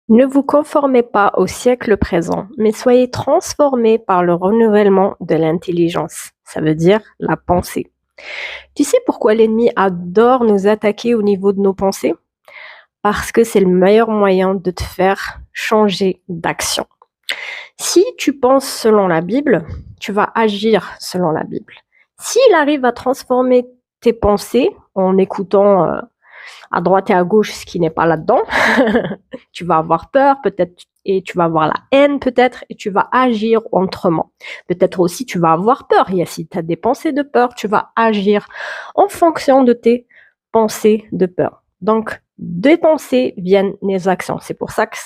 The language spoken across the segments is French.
Ne vous conformez pas au siècle présent, mais soyez transformés par le renouvellement de l'intelligence. Ça veut dire la pensée. Tu sais pourquoi l'ennemi adore nous attaquer au niveau de nos pensées? Parce que c'est le meilleur moyen de te faire changer d'action. Si tu penses selon la Bible, tu vas agir selon la Bible. S'il arrive à transformer tes pensées en écoutant à droite et à gauche ce qui n'est pas là-dedans, tu vas avoir peur peut-être et tu vas avoir la haine peut-être et tu vas agir autrement. Peut-être aussi tu vas avoir peur. Si tu as des pensées de peur, tu vas agir en fonction de tes pensées de peur. Donc, des pensées viennent les actions. C'est pour ça que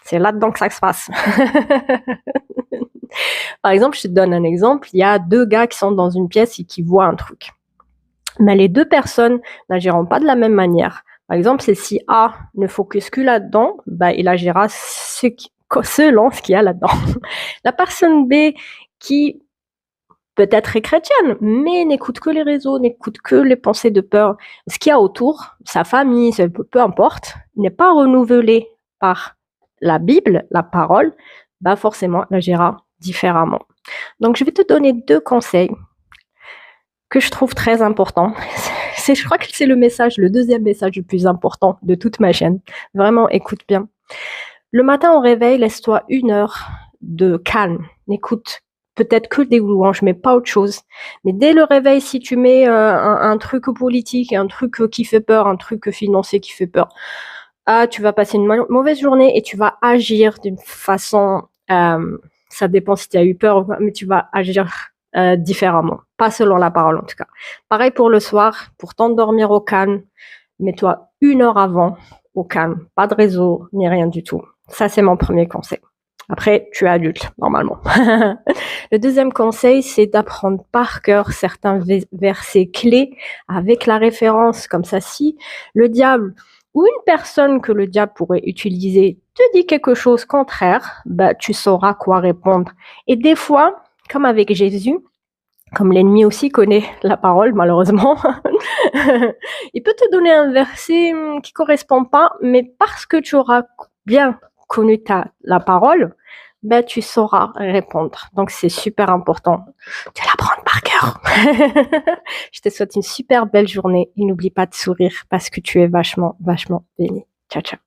c'est là-dedans que ça se passe. Par exemple, je te donne un exemple. Il y a deux gars qui sont dans une pièce et qui voient un truc. Mais les deux personnes n'agiront pas de la même manière. Par exemple, c'est si A ne focus que là-dedans, il agira selon ce qu'il y a là-dedans. La personne B qui peut-être est chrétienne, mais n'écoute que les réseaux, n'écoute que les pensées de peur, ce qu'il y a autour, sa famille, peu importe, n'est pas renouvelé par la Bible, la parole, forcément, elle agira différemment. Donc, je vais te donner deux conseils que je trouve très important. Je crois que c'est le deuxième message le plus important de toute ma chaîne. Vraiment, écoute bien. Le matin au réveil, laisse-toi 1 heure de calme. Écoute peut-être que des louanges, mais pas autre chose. Mais dès le réveil, si tu mets un truc politique, un truc qui fait peur, un truc financier qui fait peur, tu vas passer une mauvaise journée et tu vas agir d'une façon, ça dépend si tu as eu peur, mais tu vas agir différemment, pas selon la parole en tout cas. Pareil pour le soir, pour t'endormir au calme, mets-toi 1 heure avant au calme, pas de réseau ni rien du tout. Ça, c'est mon premier conseil. Après, tu es adulte, normalement. Le deuxième conseil, c'est d'apprendre par cœur certains versets clés avec la référence. Comme ça, si le diable ou une personne que le diable pourrait utiliser te dit quelque chose contraire, tu sauras quoi répondre. Et des fois, comme avec Jésus, comme l'ennemi aussi connaît la parole, malheureusement, il peut te donner un verset qui correspond pas, mais parce que tu auras bien connu la parole, tu sauras répondre. Donc, c'est super important de l'apprendre par cœur. Je te souhaite une super belle journée et n'oublie pas de sourire parce que tu es vachement, vachement béni. Ciao, ciao.